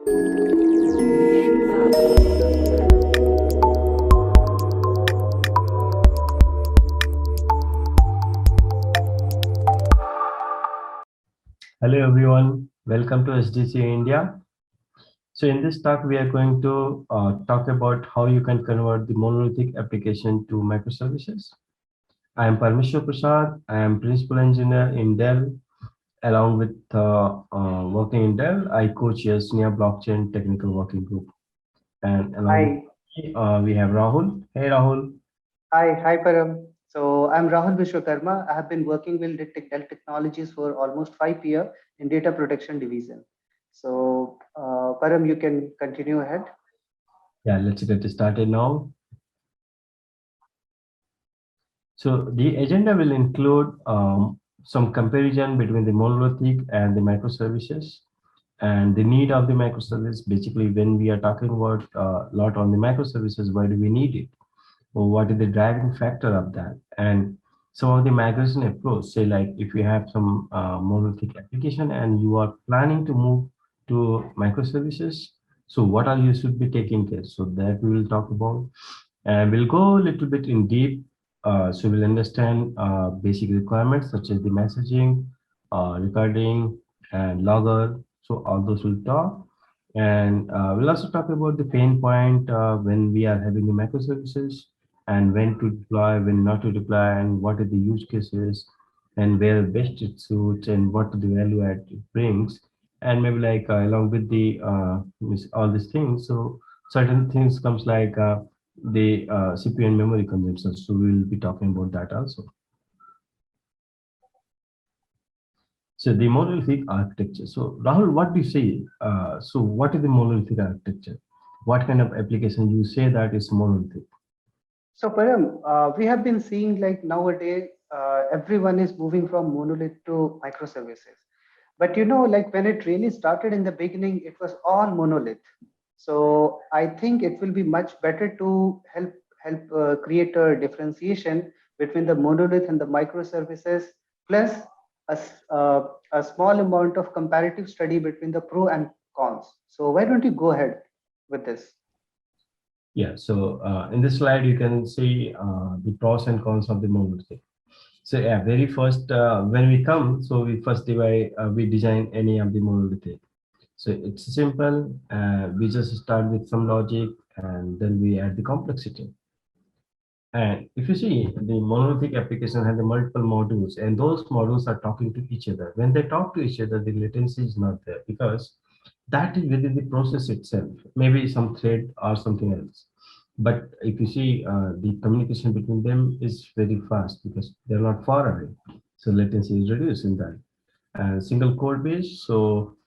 Hello everyone, welcome to SDC India. So in this talk, we are going to talk about how you can convert the monolithic application to microservices. I am Parmeshwar Prasad. I am principal engineer in Dell. Along with working in Dell, I coach Yasnia Blockchain Technical Working Group. And along with Hi, me, we have Rahul. Hey Rahul. hi, Param. So I'm Rahul Vishwakarma. I have been working with Dell Technologies for almost 5 years in data protection division. So Param, you can continue ahead. Yeah, let's get started now. So the agenda will include some comparison between the monolithic and the microservices and the need of the microservice. Basically, when we are talking about a lot on the microservices, why do we need it? Or what is the driving factor of that? And some of the migration approach, say like if you have some monolithic application and you are planning to move to microservices, so what are you should be taking care? So that we will talk about. And we'll go a little bit in deep, so we'll understand basic requirements such as the messaging, recording, and logger. So all those will talk. And we'll also talk about the pain point when we are having the microservices and when to deploy, when not to deploy, and what are the use cases and where best it suits and what the value add it brings. And maybe like along with the all these things, so certain things comes like the CPU and memory consumption. So we will be talking about that also. So the monolithic architecture. So Rahul, what do you say? So what is the monolithic architecture? What kind of application you say that is monolithic? So Param, we have been seeing like nowadays everyone is moving from monolith to microservices. But like when it really started in the beginning, it was all monolith. So I think it will be much better to help create a differentiation between the monolith and the microservices, plus a small amount of comparative study between the pro and cons. So why don't you go ahead with this? Yeah. So in this slide, you can see the pros and cons of the monolithic. So yeah, very first when we come, so we first divide, we design any of the monolithic. So it's simple. We just start with some logic and then we add the complexity. And if you see, the monolithic application has the multiple modules, and those modules are talking to each other. When they talk to each other, the latency is not there because that is within the process itself, maybe some thread or something else. But if you see, the communication between them is very fast because they're not far away. So latency is reduced in that. And single code base. So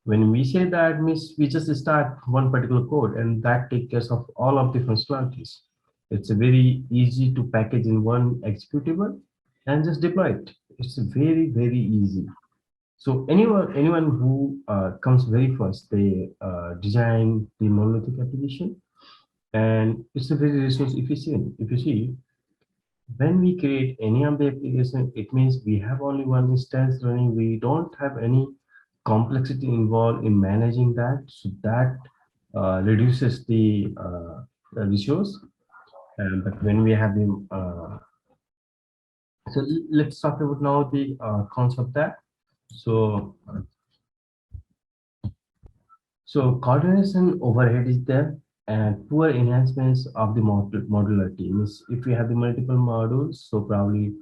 when we say that means we just start one particular code and that takes care of all of the functionalities. It's a very easy to package in one executable and just deploy it. It's very, very easy. So anyone who comes very first, they design the monolithic application, and it's a very resource efficient. If you see, when we create any of the application, it means we have only one instance running. We don't have any complexity involved in managing that. So that reduces the resource. But when we have the so let's talk about now the cons of that. So So coordination overhead is there and poor enhancements of the modularity. Means if we have the multiple modules, so probably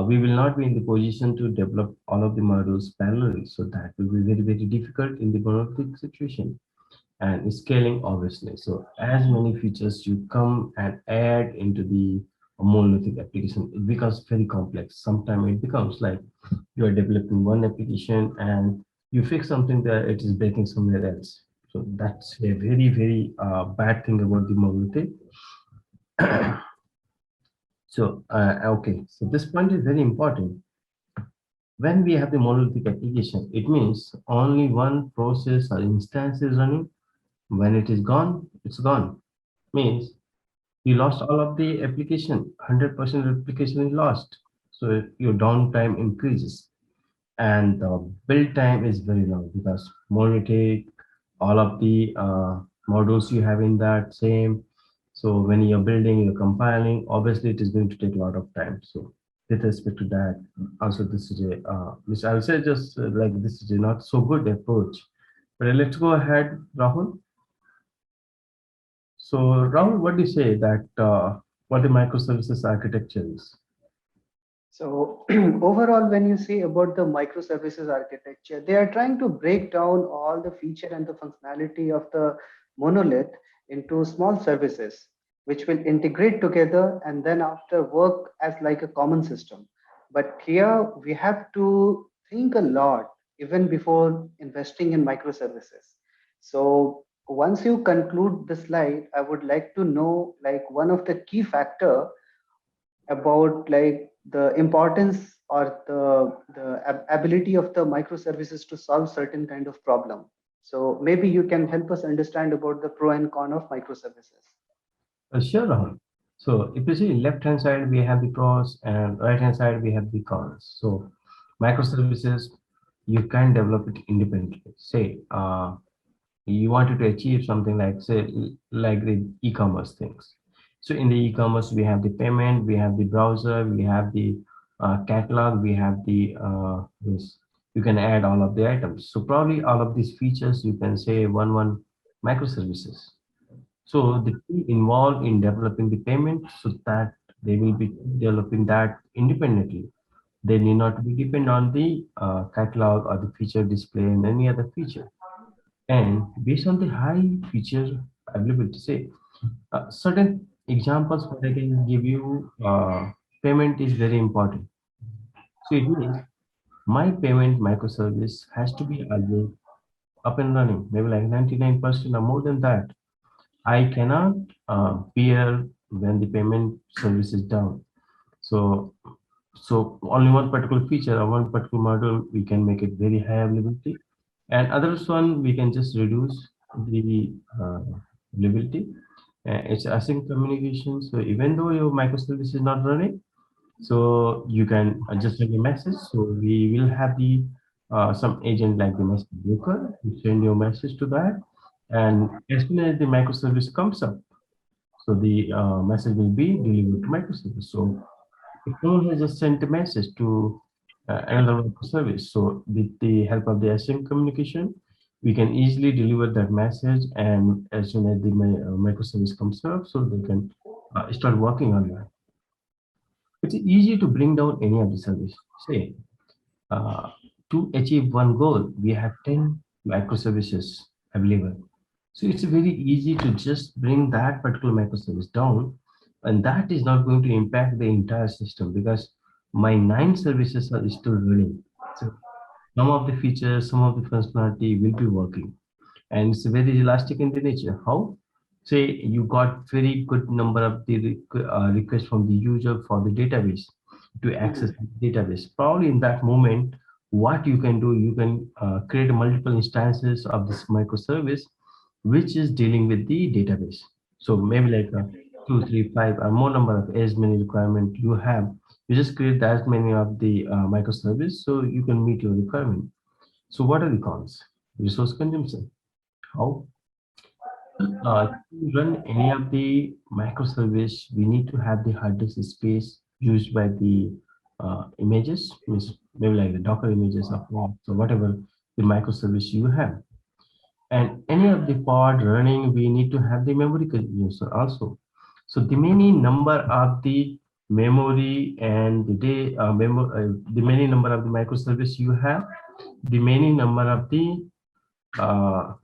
we will not be in the position to develop all of the modules parallelly. So that will be very, very difficult in the monolithic situation and scaling obviously. So as many features you come and add into the monolithic application, it becomes very complex. Sometimes it becomes like you are developing one application and you fix something there, it is breaking somewhere else. So that's a very, very bad thing about the monolithic. So, okay, so this point is very important. When we have the monolithic application, it means only one process or instance is running. When it is gone, it's gone. Means you lost all of the application, 100% application is lost. So your downtime increases and the build time is very long because monolithic all of the modules you have in that same. So when you're building, you're compiling, obviously it is going to take a lot of time. So with respect to that, also this is a, which I would say just like this is a not so good approach. But let's go ahead, Rahul. So Rahul, what do you say that what the microservices architecture is? So overall, when you see about the microservices architecture, they are trying to break down all the feature and the functionality of the monolith into small services, which will integrate together and then after work as like a common system. But here we have to think a lot even before investing in microservices. So once you conclude the slide, I would like to know like one of the key factor about like the importance or the ability of the microservices to solve certain kind of problem. So maybe you can help us understand about the pro and con of microservices. Sure, Rahul. So if you see left hand side, we have the pros and right hand side, we have the cons. So microservices, you can develop it independently. Say, you wanted to achieve something like say like the e-commerce things. So in the e-commerce, we have the payment, we have the browser, we have the catalog, we have the this, you can add all of the items. So probably all of these features you can say one microservices. So the team involved in developing the payment so that they will be developing that independently. They need not be depend on the catalog or the feature display and any other feature. And based on the high feature availability, say certain examples what I can give you, payment is very important. So it means my payment microservice has to be always up and running, maybe like 99% or more than that. I cannot peer when the payment service is down. So, so only one particular feature or one particular model, we can make it very high availability. And others one, we can just reduce the availability. It's async communication. So even though your microservice is not running, so you can just send a message. So we will have the some agent like the message broker. You send your message to that, and as soon as the microservice comes up, so the message will be delivered to microservice. So if someone has just sent a message to another microservice, so with the help of the async communication, we can easily deliver that message, and as soon as the microservice comes up, so they can start working on that. It's easy to bring down any of the service. Say, uh, to achieve one goal, we have 10 microservices available. So it's very easy to just bring that particular microservice down, and that is not going to impact the entire system because my 9 services are still running. So some of the features, some of the functionality will be working, and it's very elastic in the nature. How? Say you got very good number of the requests from the user for the database to access Mhm. the database. Probably in that moment, what you can do, you can create multiple instances of this microservice, which is dealing with the database. So maybe like two, three, five, or more number of as many requirement you have. You just create that many of the microservice so you can meet your requirement. So what are the cons? Resource consumption. How? To run any of the microservice, we need to have the hard disk space used by the images, means maybe like the Docker images of or so whatever the microservice you have. And any of the pod running, we need to have the memory consumption also. So the many number of the memory and the the many number of the microservice you have, the many number of the uh,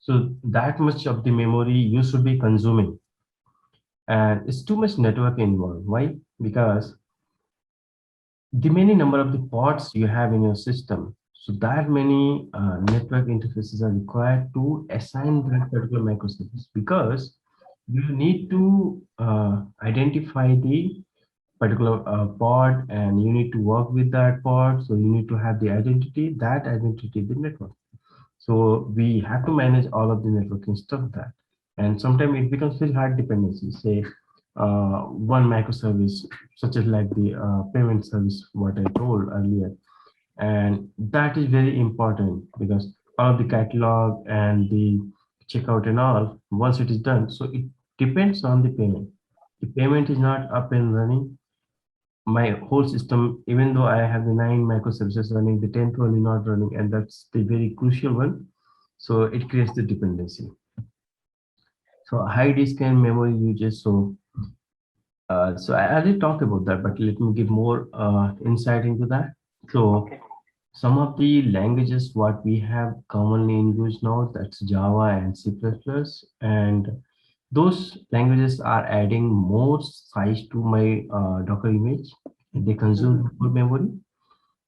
so that much of the memory you should be consuming, and it's too much network involved. Why? Because the many number of the pods you have in your system, so that many network interfaces are required to assign that particular microservice, because you need to identify the particular pod, and you need to work with that pod, so you need to have the identity, that identity the network. So we have to manage all of the networking stuff that, and sometimes it becomes very hard dependency. Say one microservice, such as like the payment service, what I told earlier. And that is very important because all of the catalog and the checkout and all, once it is done, so it depends on the payment. The payment is not up and running, my whole system, even though I have the 9 microservices running, the 10th one is not running, and that's the very crucial one. So it creates the dependency. So high disk and memory uses. So I already talked about that, but let me give more insight into that. So Okay. some of the languages what we have commonly in use now, that's Java and C++, and those languages are adding more size to my Docker image. They Mhm. consume more memory.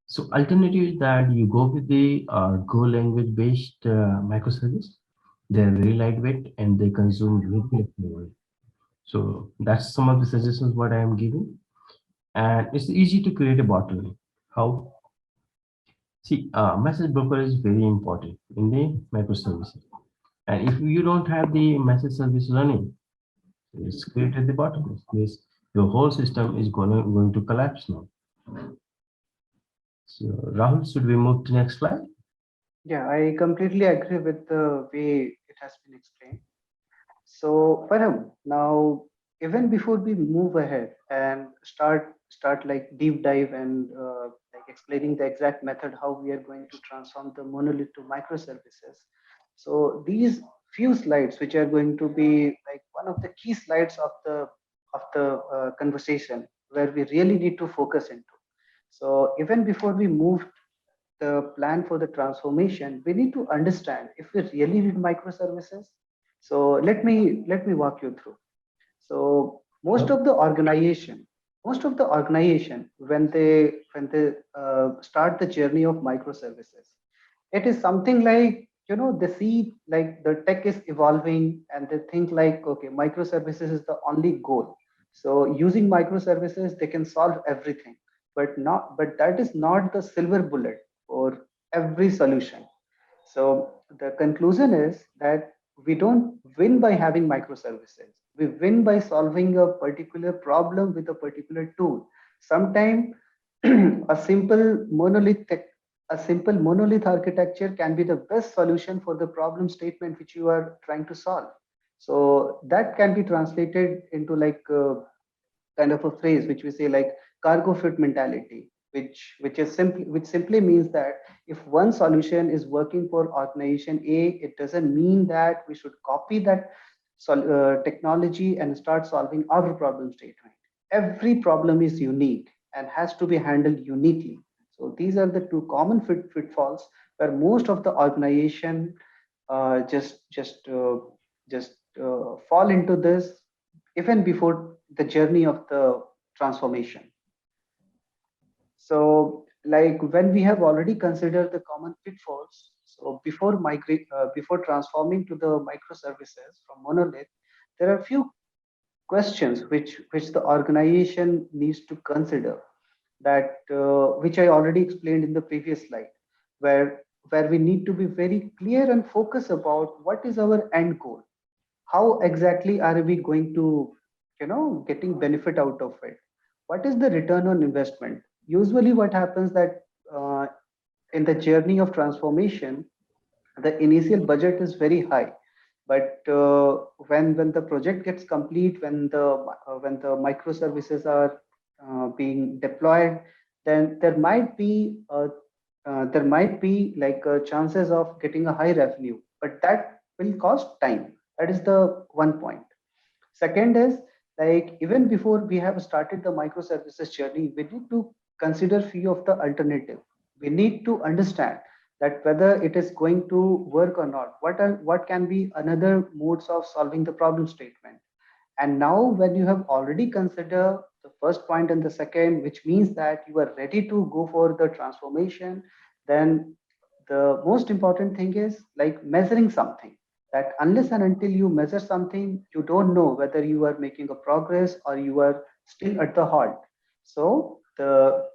So alternative is that you go with the Go language based microservice. They're very lightweight and they consume very less memory. So that's some of the suggestions what I am giving. And it's easy to create a bottleneck. How? See, message broker is very important in the microservices. And if you don't have the message service running, it's created the bottleneck. Means your whole system is going to collapse now. So Rahul, should we move to next slide? Yeah, I completely agree with the way it has been explained. So, Param, now even before we move ahead and start like deep dive and like explaining the exact method how we are going to transform the monolith to microservices. So these few slides, which are going to be like one of the key slides of the conversation, where we really need to focus into. So even before we move the plan for the transformation, we need to understand if we really need microservices. So let me walk you through. So Sure. most of the organization when they start the journey of microservices, it is something like, they see like the tech is evolving and they think like, okay, microservices is the only goal. So using microservices they can solve everything, but that is not the silver bullet for every solution. So the conclusion is that we don't win by having microservices. We win by solving a particular problem with a particular tool. Sometimes a simple monolith a simple monolith architecture can be the best solution for the problem statement which you are trying to solve. So that can be translated into like kind of a phrase which we say like cargo fit mentality, which simply means that if one solution is working for organization A, it doesn't mean that we should copy that technology and start solving our problem statement. Every problem is unique and has to be handled uniquely. So these are the two common pitfalls where most of the organization uh, just just uh, just fall into this even before the journey of the transformation. So, like when we have already considered the common pitfalls, so before transforming to the microservices from monolith, there are a few questions which the organization needs to consider, that which I already explained in the previous slide, where where we need to be very clear and focus about what is our end goal. How exactly are we going to, getting benefit out of it? What is the return on investment? Usually what happens that uh, in the journey of transformation, the initial budget is very high, but when the project gets complete, when the microservices are being deployed, then there might be like chances of getting a high revenue, but that will cost time. That is the one point. Second is, like even before we have started the microservices journey, we need to consider few of the alternative. We need to understand that whether it is going to work or not. What can be another modes of solving the problem statement? And now, when you have already considered the first point and the second, which means that you are ready to go for the transformation, then the most important thing is like measuring something. That unless and until you measure something, you don't know whether you are making a progress or you are still at the halt. So the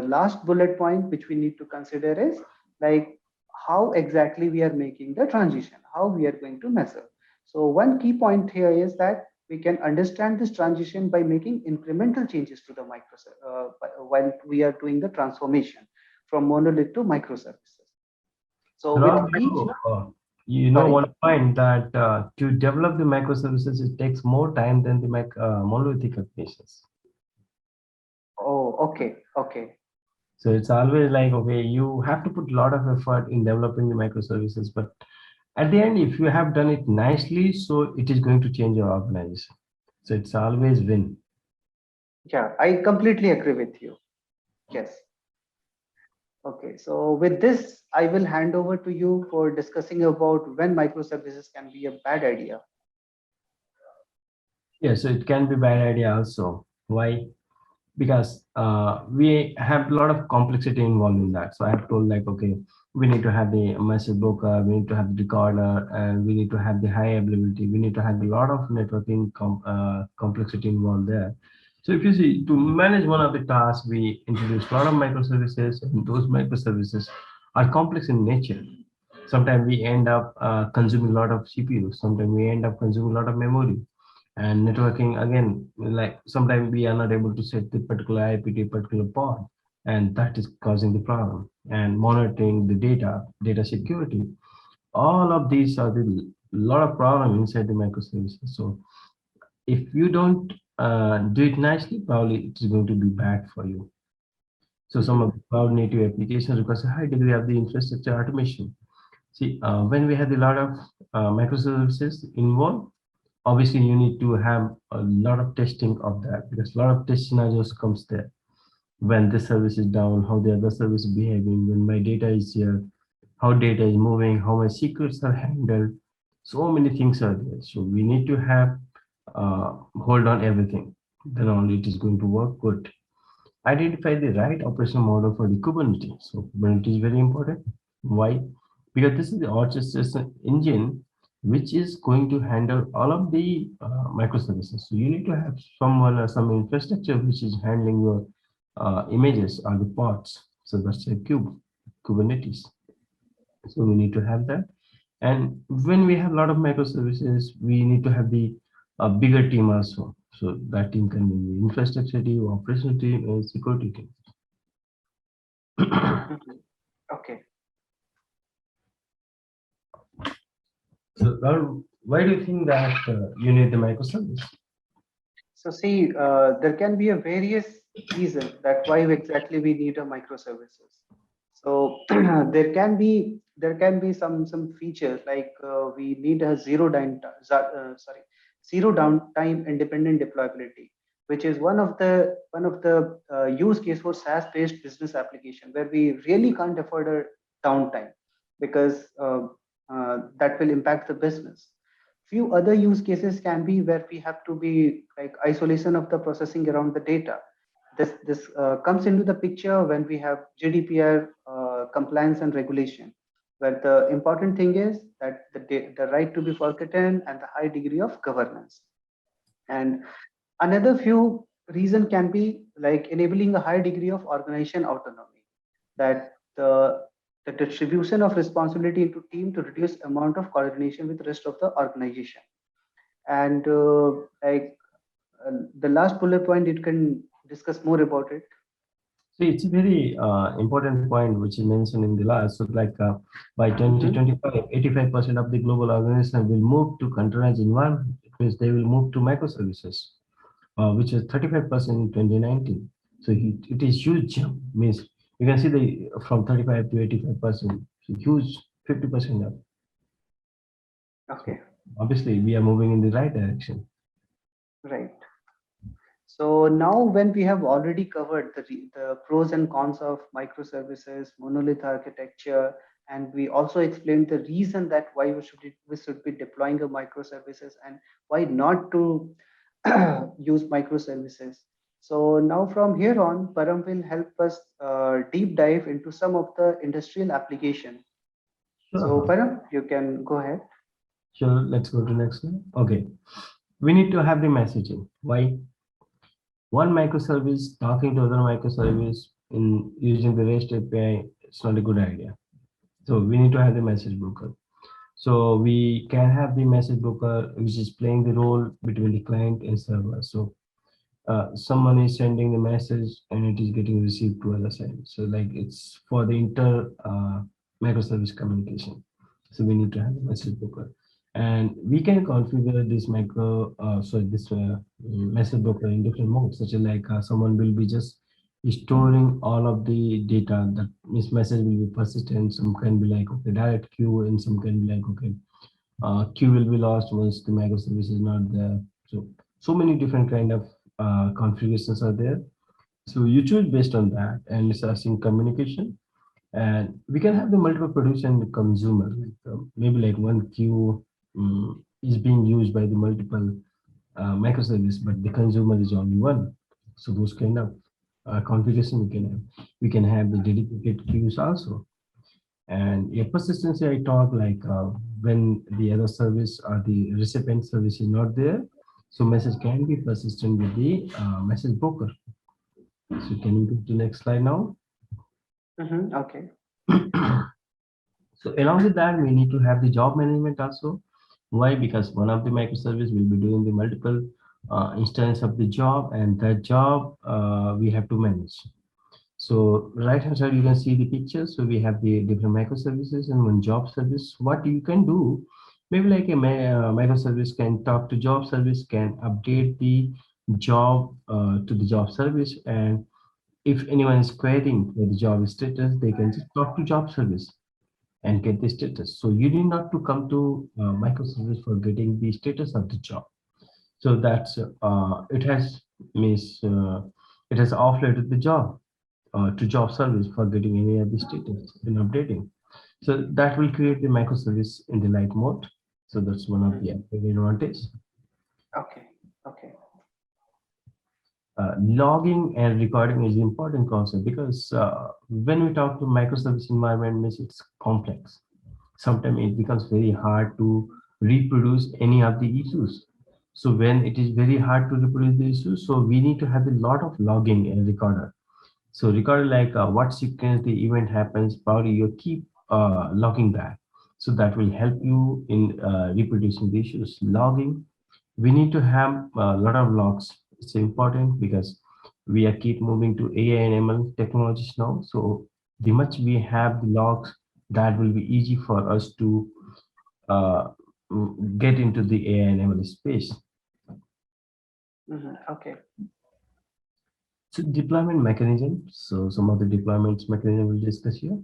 last bullet point which we need to consider is like how exactly we are making the transition, how we are going to measure. So one key point here is that we can understand this transition by making incremental changes to the while we are doing the transformation. from monolith to microservices. So And with each, also, sorry. one point that to develop the microservices, it takes more time than the monolithic applications. Oh, okay, okay. So it's always like, okay, you have to put a lot of effort in developing the microservices, but at the end, if you have done it nicely, so it is going to change your organization. So it's always win. Yeah, I completely agree with you. Yes. Okay, so with this, I will hand over to you for discussing about when microservices can be a bad idea. Yeah, so it can be bad idea also. Why? Because we have a lot of complexity involved in that. So I have told like, okay, we need to have the message broker, we need to have the recorder, and we need to have the high availability. We need to have a lot of networking complexity involved there. So if you see, to manage one of the tasks, we introduce a lot of microservices, and those microservices are complex in nature. Sometimes we end up consuming a lot of CPU. Sometimes we end up consuming a lot of memory. And networking again, like sometimes we are not able to set the particular IP to a particular pod, and that is causing the problem. And monitoring the data security, all of these are the lot of problem inside the microservices. So if you don't do it nicely, probably it is going to be bad for you. So some Mhm. of the cloud native applications requires a high degree of the infrastructure automation. See, when we have a lot of microservices involved, obviously you need to have a lot of testing of that, because a lot of test scenarios comes there. When this service is down, how the other service is behaving, when my data is here, how data is moving, how my secrets are handled. So many things are there. So we need to have hold on everything. Then only it is going to work good. Identify the right operational model for the Kubernetes. So Kubernetes is very important. Why? Because this is the orchestration engine which is going to handle all of the microservices. So you need to have someone or some infrastructure which is handling your images or the pods. So that's a Kubernetes. So we need to have that. And when we have a lot of microservices, we need to have the bigger team also. So that team can be the infrastructure team, operational team, and security team. Mhm. Okay. So Rahul, why do you think that you need the microservice? So see, there can be a various reason that why exactly we need a microservices. So there can be some features like we need a zero downtime independent deployability, which is one of the use case for SaaS based business application where we really can't afford a downtime because that will impact the business. Few other use cases can be where we have to be like isolation of the processing around the data. This comes into the picture when we have GDPR compliance and regulation, where the important thing is that the right to be forgotten and the high degree of governance. And another few reason can be like enabling a high degree of organization autonomy, that the distribution of responsibility into team to reduce amount of coordination with the rest of the organization. And the last bullet point, you can discuss more about it. So it's a very important point which is mentioned in the last. So like by Mhm. 2025, 85% of the global organization will move to containerized environment. It means they will move to microservices, which is 35% in 2019. So it is huge jump. Means you can see the from 35 to 85%, so huge 50% up. So Okay, obviously we are moving in the right direction. right. So now when we have already covered the pros and cons of microservices, monolith architecture, and we also explained the reason that why we should be deploying a microservices and why not to use microservices. So now from here on, Param will help us deep dive into some of the industrial application. So Sure. Param, you can go ahead. Sure. Let's go to next one. Okay. We need to have the messaging. Why? One microservice talking to other microservice in using the REST API, it's not a good idea. So we need to have the message broker. So we can have the message broker which is playing the role between the client and server. So someone is sending the message and it is getting received to other side. So like it's for the inter microservice communication. So we need to have a message broker, and we can configure this message broker in different modes, such as like someone will be just storing all of the data. That this message will be persistent. Some can be like okay direct queue, and some can be like okay queue will be lost once the microservice is not there. So many different kind of configurations are there. So you choose based on that, and it's asking communication, and we can have the multiple producer and the consumer. Like, maybe like one queue is being used by the multiple microservice, but the consumer is only one. So those kind of configuration we can have. We can have the dedicated queues also. And a persistency, I talk like when the other service or the recipient service is not there, so message can be persistent with the message broker. So can you go to the next slide now? Okay. So along with that, we need to have the job management also. Why? Because one of the microservice will be doing the multiple instance of the job, and that job we have to manage. So right hand side, you can see the picture. So we have the different microservices and one job service. What you can do, maybe like a microservice can talk to job service, can update the job to the job service. And if anyone is querying for the job status, they can just talk to job service and get the status. So you need not to come to microservice for getting the status of the job. So that's it has means it has offloaded the job to job service for getting any of the status and updating. So that will create the microservice in the light mode. So that's one of the advantage. Okay. Okay. Logging and recording is important concept because when we talk to microservice environment, means it's complex. Sometimes it becomes very hard to reproduce any of the issues. So when it is very hard to reproduce the issues, so we need to have a lot of logging and recorder. So record like what sequence the event happens, probably you keep logging that. So that will help you in reproducing the issues. Logging, we need to have a lot of logs. It's important because we are keep moving to AI and ML technologies now. So the much we have the logs, that will be easy for us to uh, get into the AI and ML space. Okay. So deployment mechanism. So some of the deployments mechanism we'll discuss here.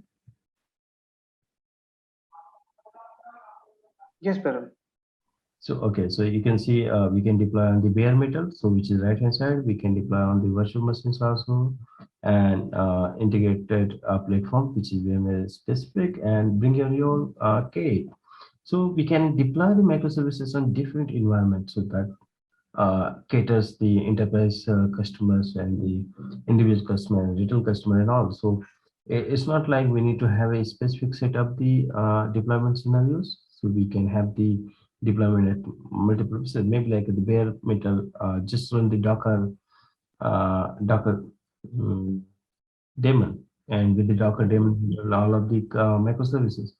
Yes, Parul. So, okay, so you can see we can deploy on the bare metal, so which is right hand side. We can deploy on the virtual machines also, and integrated platform, which is VMware specific, and bring your K. So we can deploy the microservices on different environments so that caters the enterprise customers and the individual customer and retail customer and all. So it's not like we need to have a specific set of the deployment scenarios. So we can have the deployment at multiple places, maybe like the bare metal, just run the Docker daemon, and with the Docker daemon, all of the microservices.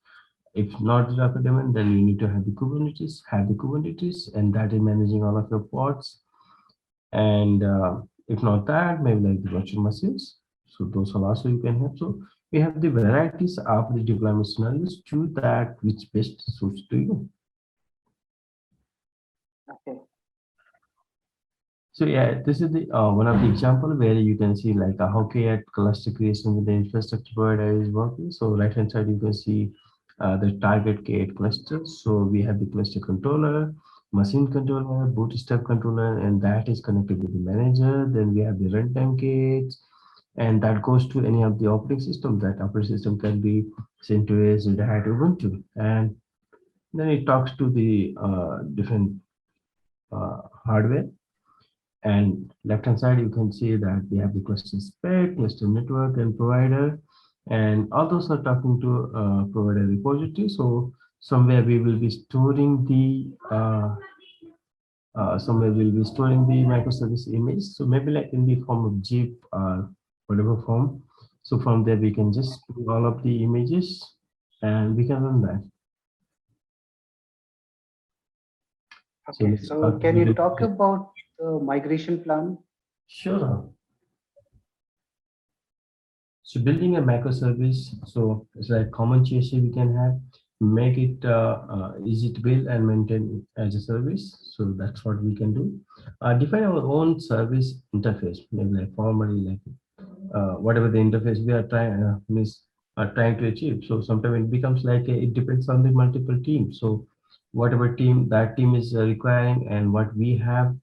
If not the Docker daemon, then you need to have the Kubernetes, and that is managing all of your pods. And if not that, maybe like the virtual machines. So those are also you can have. So we have the varieties of the deployment scenarios. Choose that which best suits to you. Okay. So yeah, this is the one of the example where you can see like how KAT cluster creation with the infrastructure provider is working. So right hand side you can see the target KAT cluster. So we have the cluster controller, machine controller, bootstrap controller, and that is connected with the manager. Then we have the runtime KAT, and that goes to any of the operating system. That operating system can be CentOS, Red Hat, Ubuntu, and then it talks to the different hardware. And left hand side, you can see that we have the cluster spec, cluster network, and provider. And all those are talking to provider repository. So somewhere we will be storing the microservice image. So maybe like in the form of zip or whatever form. So from there we can just put all of the images and we can run that. So Okay. let's So start can you with talk the about the migration plan? Sure. So building a microservice, so it's like common CSA we can have, make it easy to build and maintain as a service. So that's what we can do. Define our own service interface, maybe like formally like whatever the interface we are trying to achieve. So sometimes it becomes like it depends on the multiple teams. So whatever team that team is requiring and what we have,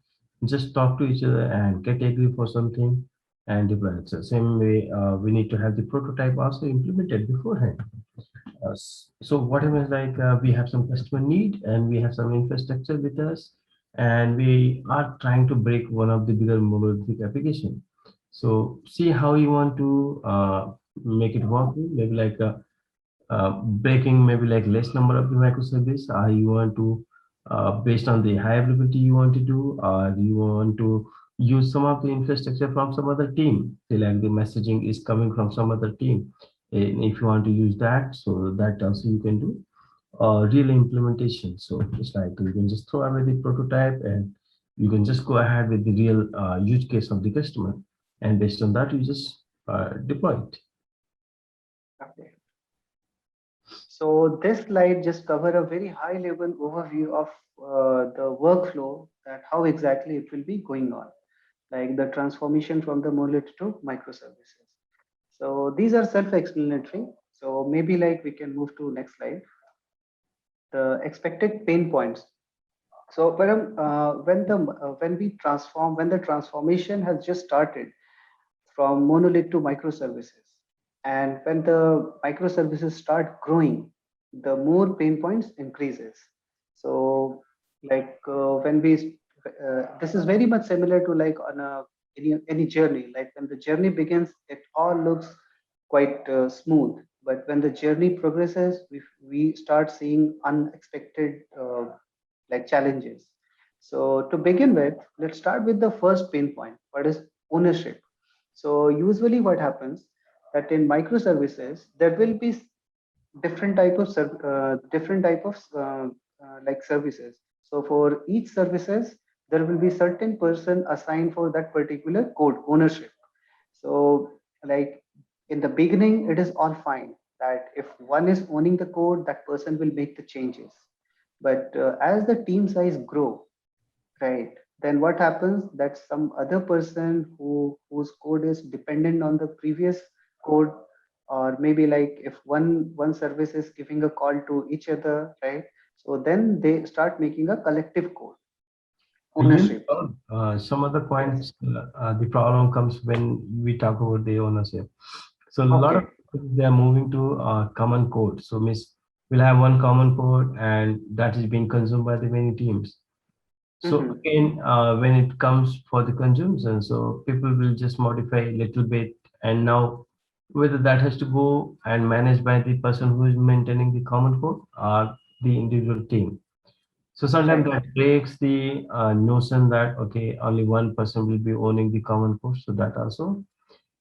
just talk to each other and get agree for something and deploy it. So same way, we need to have the prototype also implemented beforehand. So whatever is like we have some customer need and we have some infrastructure with us, and we are trying to break one of the bigger monolithic application. So see how you want to make it work. Maybe like breaking maybe like less number of the microservice. You want to based on the high availability you want to do, or you want to use some of the infrastructure from some other team. Say like the messaging is coming from some other team. And if you want to use that, so that also you can do real implementation. So it's like you can just throw away the prototype and you can just go ahead with the real use case of the customer. And based on that, you just deploy it. Okay. So this slide just cover a very high level overview of the workflow, that how exactly it will be going on, like the transformation from the monolith to microservices. So these are self-explanatory. So maybe like we can move to next slide. The expected pain points. So Param, when the transformation has just started from monolith to microservices, and when the microservices start growing, the more pain points increases. So like when we this is very much similar to like on any journey. Like when the journey begins, it all looks quite smooth, but when the journey progresses, we start seeing unexpected like challenges. So to begin with, let's start with the first pain point. What is ownership? So usually what happens that in microservices, there will be different type of like services. So for each services, there will be certain person assigned for that particular code ownership. So like in the beginning, it is all fine that if one is owning the code, that person will make the changes. But as the team size grow, right, then what happens that some other person whose code is dependent on the previous code, or maybe like if one service is giving a call to each other, right, so then they start making a collective code ownership. Some other Yes. points, the problem comes when we talk about the ownership. So a lot of Okay. people, they are moving to common code. So means we'll have one common code and that is being consumed by the many teams. So Mhm. again, when it comes for the consumption, so people will just modify a little bit, and now whether that has to go and managed by the person who is maintaining the common code or the individual team. So sometimes Right. that breaks the notion that okay, only one person will be owning the common code. So that also,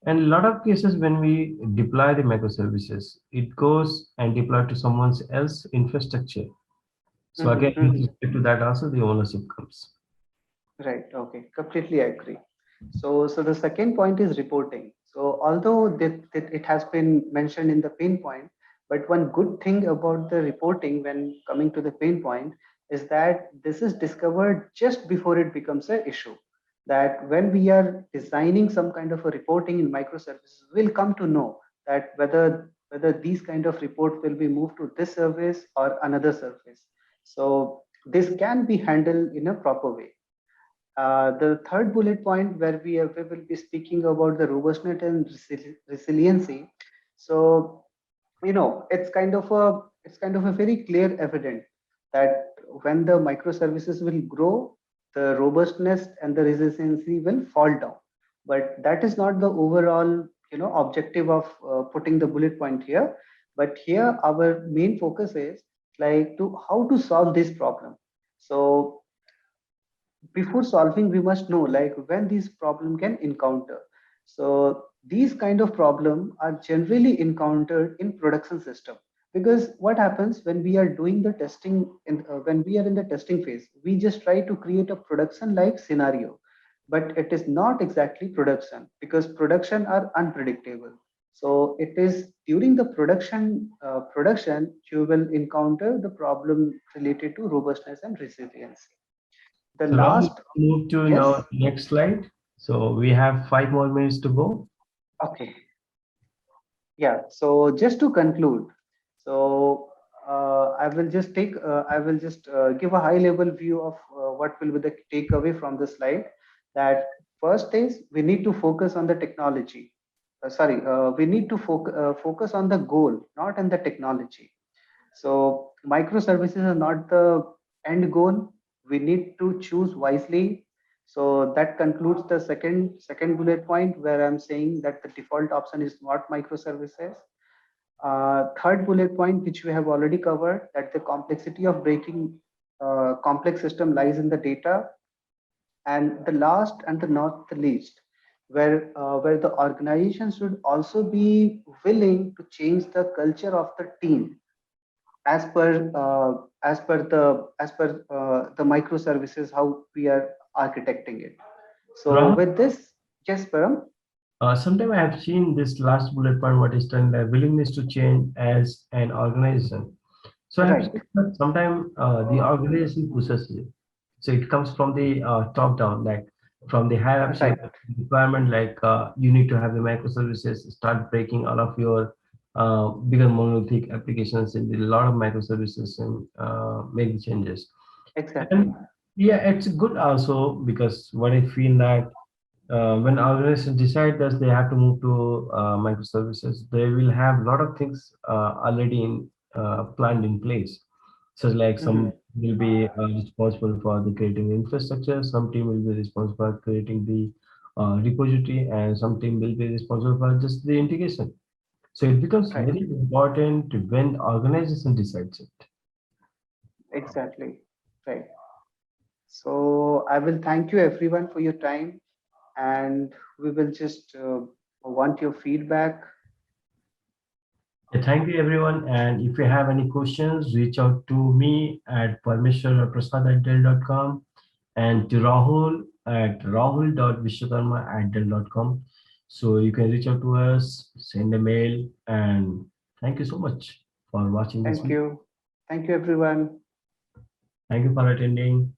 and a lot of cases when we deploy the microservices, it goes and deploy to someone else infrastructure. So Mhm, again, with mhm. respect to that also, the ownership comes. Right. Okay. Completely agree. So the second point is reporting. So although that it has been mentioned in the pain point, but one good thing about the reporting when coming to the pain point is that this is discovered just before it becomes an issue. That when we are designing some kind of a reporting in microservices, we'll come to know that whether these kind of report will be moved to this service or another service. So this can be handled in a proper way. The third bullet point where we will be speaking about the robustness and resiliency. So it's kind of a very clear evident that when the microservices will grow, the robustness and the resiliency will fall down. But that is not the overall objective of putting the bullet point here. But here our main focus is like to how to solve this problem. So before solving we must know like when these problem can encounter. So these kind of problem are generally encountered in production system, because what happens when we are doing the testing when we are in the testing phase, we just try to create a production like scenario, but it is not exactly production because production are unpredictable. So it is during the production you will encounter the problem related to robustness and resilience. The So Rahul, last, move to yes, now next slide. So we have 5 more minutes to go. okay, yeah. So just to conclude, so I will just give a high level view of what will be the takeaway from the slide. That first is we need to focus on the technology. We need to focus on the goal, not on the technology. So microservices are not the end goal. We need to choose wisely. So that concludes the second bullet point where I'm saying that the default option is not microservices. Third bullet point, which we have already covered, that the complexity of breaking complex system lies in the data. And the last and the not the least, where the organization should also be willing to change the culture of the team as per the microservices how we are architecting it. So Rahul, with this, yes, Param. sometime I have seen this last bullet point, what is done, the willingness to change as an organization. So I have Right, seen that sometimes the organization pushes it. So it comes from the top down, like from the higher ups right, requirement, like you need to have the microservices, start breaking all of your bigger monolithic applications in a lot of microservices and make the changes. exactly, And yeah, it's good also because what I feel that when organizations decide that they have to move to microservices, they will have a lot of things already in planned in place. So like hmm, some will be responsible for the creating infrastructure, some team will be responsible for creating the repository, and some team will be responsible for just the integration. So it becomes right, very important when organization decides it. exactly, right. So I will thank you everyone for your time, and we will just want your feedback. Yeah, thank you everyone. And if you have any questions, reach out to me at parmeshwar.prasad@dell.com and to Rahul at rahul.vishwakarma@dell.com. So you can reach out to us, send a mail, and thank you so much for watching this Thank video. you. Thank you, everyone. Thank you for attending.